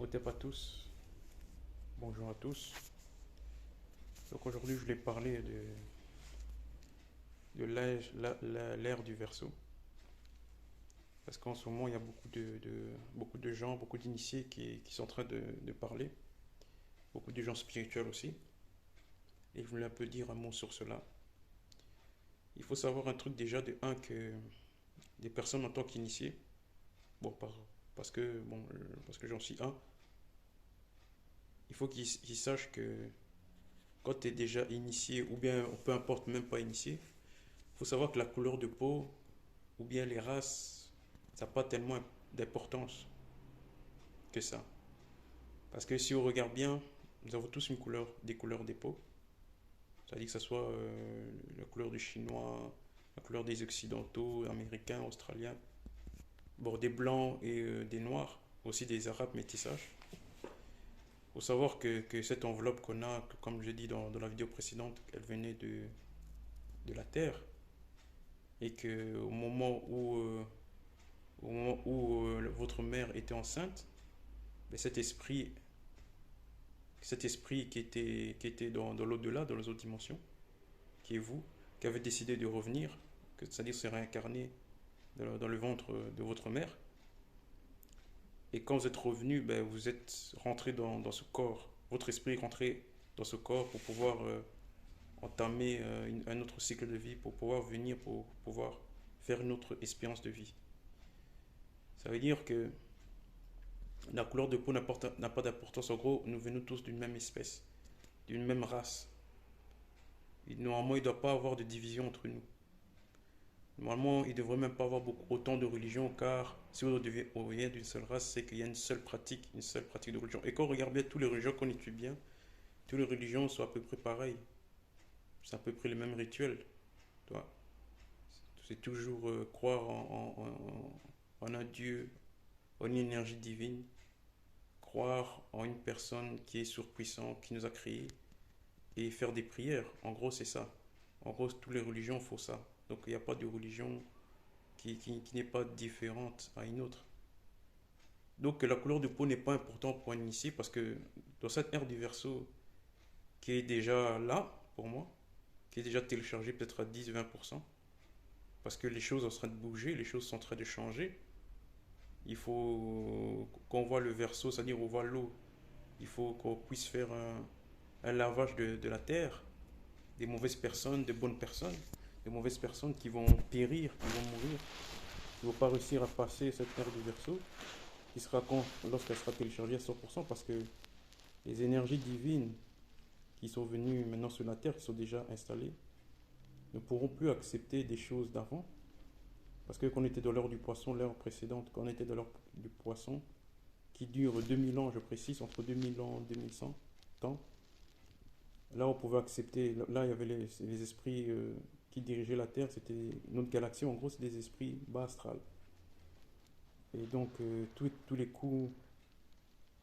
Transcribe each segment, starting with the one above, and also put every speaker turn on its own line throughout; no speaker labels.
Otep à tous, bonjour à tous. Donc aujourd'hui je voulais parler de l'ère du Verseau. Parce qu'en ce moment il y a beaucoup de gens, beaucoup d'initiés qui sont en train de parler. Beaucoup de gens spirituels aussi. Et je voulais un peu dire un mot sur cela. Il faut savoir un truc déjà de un que des personnes en tant qu'initiés, bon parce que j'en suis un, il faut qu'ils sachent que quand tu es déjà initié ou bien peu importe même pas initié, il faut savoir que la couleur de peau ou bien les races, ça n'a pas tellement d'importance que ça. Parce que si on regarde bien, nous avons tous une couleur, des couleurs des peaux. C'est-à-dire que ce soit la couleur du chinois, la couleur des occidentaux, américains, australiens, bon, des blancs et des noirs, aussi des arabes métissage. Il faut savoir que cette enveloppe qu'on a, comme je dis dans la vidéo précédente, elle venait de la Terre. Et que au moment où votre mère était enceinte, ben cet esprit qui était dans l'au-delà, dans les autres dimensions, qui est vous, qui avez décidé de revenir, c'est-à-dire se réincarner dans le ventre de votre mère. Et quand vous êtes revenu, ben, vous êtes rentré dans ce corps. Votre esprit est rentré dans ce corps pour pouvoir entamer un autre cycle de vie, pour pouvoir venir, pour pouvoir faire une autre expérience de vie. Ça veut dire que la couleur de peau n'a pas d'importance. En gros, nous venons tous d'une même espèce, d'une même race. Et normalement, il ne doit pas avoir de division entre nous. Normalement, il ne devrait même pas avoir autant de religions, car si on vient d'une seule race, c'est qu'il y a une seule pratique de religion. Et quand on regarde bien toutes les religions, qu'on étudie bien, toutes les religions sont à peu près pareilles. C'est à peu près les mêmes rituels. Tu vois. C'est toujours croire en un Dieu, en une énergie divine, croire en une personne qui est surpuissante, qui nous a créés, et faire des prières. En gros, c'est ça. En gros, toutes les religions font ça. Donc, il n'y a pas de religion qui n'est pas différente à une autre. Donc, la couleur de peau n'est pas importante pour un initié parce que dans cette ère du Verseau qui est déjà là, pour moi, qui est déjà téléchargée peut-être à 10-20%, parce que les choses sont en train de bouger, les choses sont en train de changer. Il faut qu'on voit le Verseau, c'est-à-dire on voit l'eau. Il faut qu'on puisse faire un lavage de la terre, des mauvaises personnes, des bonnes personnes, des mauvaises personnes qui vont périr, qui vont mourir, qui ne vont pas réussir à passer cette ère du Verseau, qui sera quand lorsqu'elle sera téléchargée à 100%, parce que les énergies divines qui sont venues maintenant sur la terre, qui sont déjà installées, ne pourront plus accepter des choses d'avant. Parce que quand on était dans l'heure du poisson, l'heure précédente, quand on était dans l'heure du poisson, qui dure 2000 ans, je précise, entre 2000 ans et 2100 temps, là on pouvait accepter, là il y avait les esprits qui dirigeaient la Terre, c'était notre galaxie, en gros c'est des esprits bas astral. Et donc tous les coups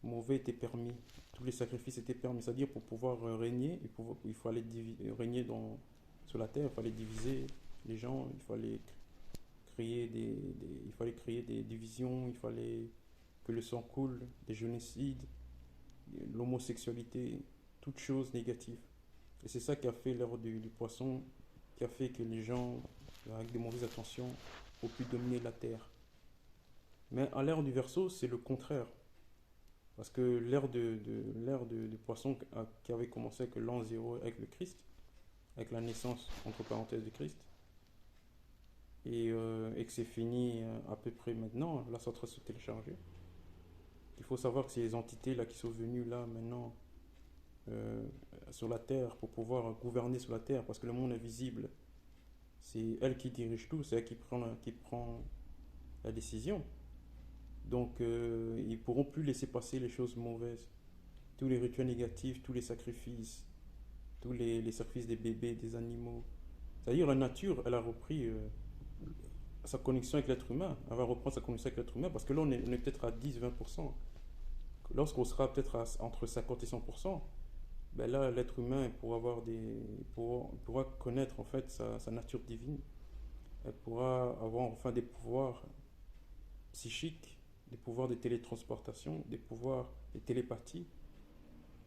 mauvais étaient permis, tous les sacrifices étaient permis, c'est-à-dire pour pouvoir régner, il fallait régner sur la Terre, il fallait diviser les gens, il fallait créer des divisions, il fallait que le sang coule, des génocides, l'homosexualité, toutes choses négatives. Et c'est ça qui a fait l'ère du poisson, qui a fait que les gens, avec des mauvaises intentions, ont pu dominer la terre. Mais à l'ère du Verseau, c'est le contraire. Parce que du poisson qui avait commencé avec l'an zéro avec le Christ, avec la naissance, entre parenthèses, du Christ, et que c'est fini à peu près maintenant, là, c'est en train de se télécharger. Il faut savoir que c'est les entités là qui sont venues là maintenant euh, sur la terre pour pouvoir gouverner sur la terre parce que le monde invisible, c'est elle qui dirige tout, c'est elle qui prend la décision. Donc ils ne pourront plus laisser passer les choses mauvaises. Tous les rituels négatifs, tous les sacrifices, les sacrifices des bébés, des animaux. C'est-à-dire la nature, elle a repris sa connexion avec l'être humain. Elle va reprendre sa connexion avec l'être humain parce que là on est peut-être à 10-20%. Lorsqu'on sera peut-être entre 50 et 100%, ben là, l'être humain pourra connaître en fait sa nature divine. Elle pourra avoir enfin des pouvoirs psychiques des pouvoirs de télétransportation, des pouvoirs de télépathie,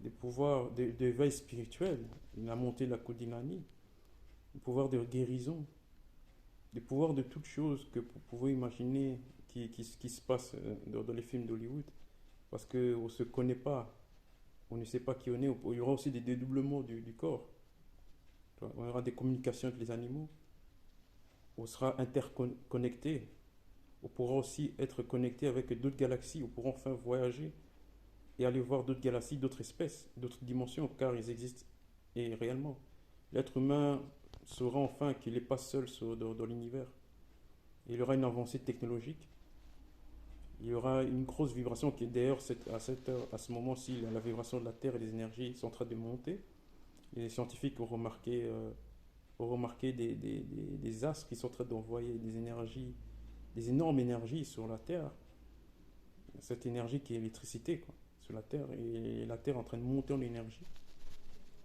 des pouvoirs d'éveil spirituel, la montée de la Kundalini, des pouvoirs de guérison, des pouvoirs de toutes choses que vous pouvez imaginer qui se passent dans les films d'Hollywood. Parce qu'on ne se connaît pas, on ne sait pas qui on est. Il y aura aussi des dédoublements du corps. On aura des communications avec les animaux. On sera interconnecté. On pourra aussi être connecté avec d'autres galaxies. On pourra enfin voyager et aller voir d'autres galaxies, d'autres espèces, d'autres dimensions, car ils existent et réellement. L'être humain saura enfin qu'il n'est pas seul dans l'univers. Il y aura une avancée technologique. Il y aura une grosse vibration qui est d'ailleurs à ce moment-ci, la vibration de la Terre et des énergies sont en train de monter. Les scientifiques ont remarqué des astres qui sont en train d'envoyer des énergies, des énormes énergies sur la Terre. Cette énergie qui est l'électricité, quoi, sur la Terre. Et la Terre est en train de monter en énergie.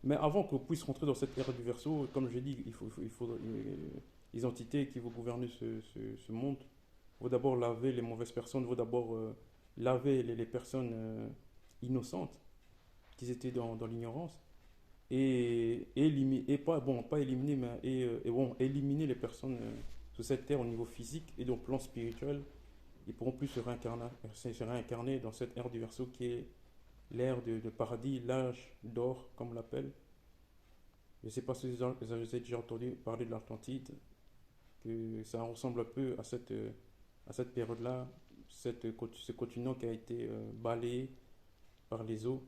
Mais avant qu'on puisse rentrer dans cette ère du Verseau, comme je dis, il faut les entités qui vont gouverner ce monde. Il faut d'abord laver les mauvaises personnes, il faut d'abord laver les personnes innocentes qui étaient dans l'ignorance et pas éliminer, mais éliminer les personnes sur cette terre au niveau physique et au plan spirituel. Ils pourront plus se réincarner dans cette ère du Verseau qui est l'ère de paradis, l'âge d'or, comme on l'appelle. Je ne sais pas si vous avez déjà entendu parler de l'Atlantide, que ça ressemble un peu à cette période-là, ce continent qui a été balayé par les eaux,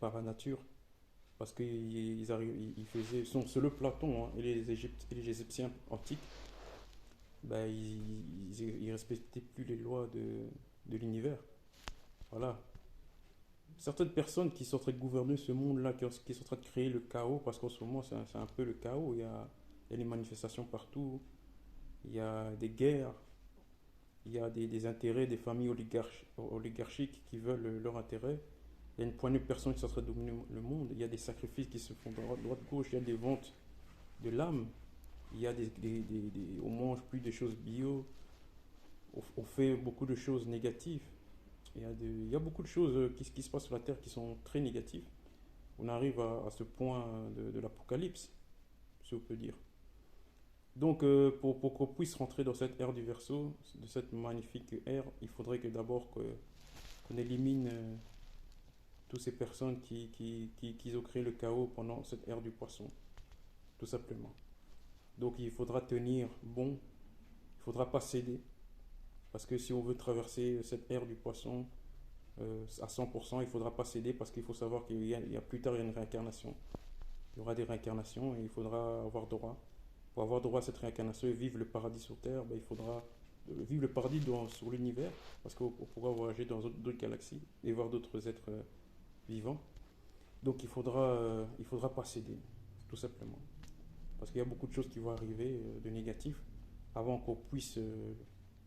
par la nature, parce qu'ils faisaient, c'est le Platon et les Égyptiens antiques, ben, ils respectaient plus les lois de l'univers. Voilà. Certaines personnes qui sont en train de gouverner ce monde-là, qui sont en train de créer le chaos, parce qu'en ce moment c'est un peu le chaos, il y a des manifestations partout, il y a des guerres, il y a des intérêts des familles oligarchiques qui veulent leur intérêt. Il y a une poignée de personnes qui sont en train de dominer le monde. Il y a des sacrifices qui se font droite-gauche. Il y a des ventes de l'âme. Il y a on mange plus de choses bio. On fait beaucoup de choses négatives. Il y a beaucoup de choses qui se passent sur la Terre qui sont très négatives. On arrive à ce point de l'apocalypse, si on peut dire. Donc, pour qu'on puisse rentrer dans cette ère du Verseau, de cette magnifique ère, il faudrait que d'abord qu'on élimine toutes ces personnes qui ont créé le chaos pendant cette ère du Poisson, tout simplement. Donc, il faudra tenir bon, il ne faudra pas céder, parce que si on veut traverser cette ère du Poisson à 100%, il ne faudra pas céder, parce qu'il faut savoir qu'il y a plus tard il y a une réincarnation. Il y aura des réincarnations et il faudra avoir droit. Pour avoir droit à cette réincarnation et vivre le paradis sur Terre, ben, il faudra vivre le paradis sur l'univers, parce qu'on pourra voyager dans d'autres galaxies et voir d'autres êtres vivants. Donc il faudra pas céder, tout simplement. Parce qu'il y a beaucoup de choses qui vont arriver de négatif. Avant qu'on puisse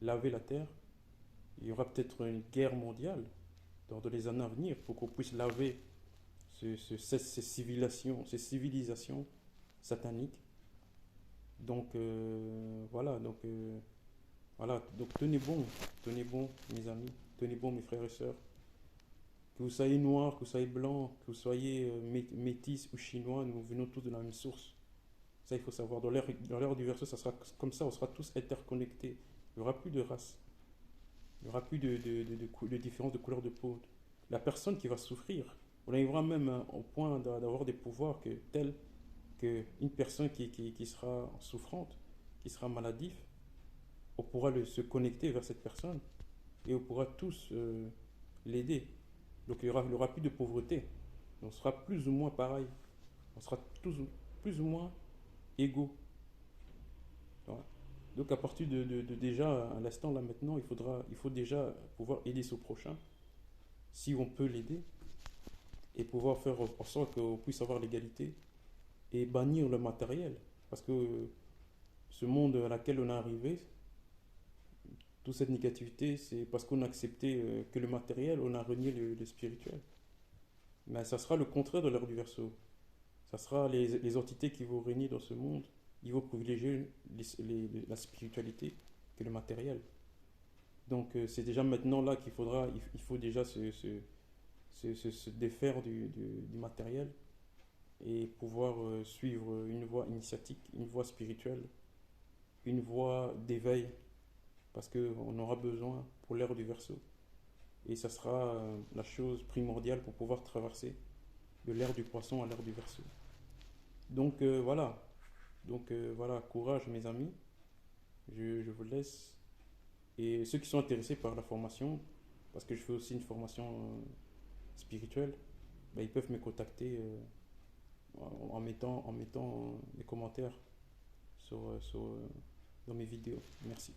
laver la Terre, il y aura peut-être une guerre mondiale dans les années à venir pour qu'on puisse laver ces civilisations sataniques. Donc voilà, donc tenez bon mes amis, tenez bon mes frères et sœurs. Que vous soyez noir, que vous soyez blanc, que vous soyez métis ou chinois, nous venons tous de la même source. Ça, il faut savoir. Dans l'ère du Verseau, ça sera comme ça, on sera tous interconnectés. Il n'y aura plus de race. Il n'y aura plus de différence de couleur de peau. La personne qui va souffrir, on arrivera même au point d'avoir des pouvoirs tels qu'une personne qui sera souffrante, qui sera maladif, on pourra se connecter vers cette personne et on pourra tous l'aider. Donc il n'y aura plus de pauvreté. On sera plus ou moins pareil. On sera tous plus ou moins égaux. Voilà. Donc à partir de déjà, à l'instant là maintenant, il faut déjà pouvoir aider son prochain, si on peut l'aider, et pouvoir faire en sorte qu'on puisse avoir l'égalité et bannir le matériel. Parce que ce monde à laquelle on est arrivé, toute cette négativité, c'est parce qu'on a accepté que le matériel, on a renié le spirituel. Mais ça sera le contraire de l'ère du Verseau. Ça sera les entités qui vont régner dans ce monde. Ils vont privilégier la spiritualité que le matériel. Donc c'est déjà maintenant là qu'il faudra, il faut déjà se défaire du matériel et pouvoir suivre une voie initiatique, une voie spirituelle, une voie d'éveil, parce qu'on aura besoin pour l'ère du Verseau. Et ça sera la chose primordiale pour pouvoir traverser de l'ère du Poisson à l'ère du Verseau. Donc voilà. Donc voilà, courage mes amis. Je vous laisse. Et ceux qui sont intéressés par la formation, parce que je fais aussi une formation spirituelle, ben, ils peuvent me contacter en mettant des commentaires dans mes vidéos. Merci.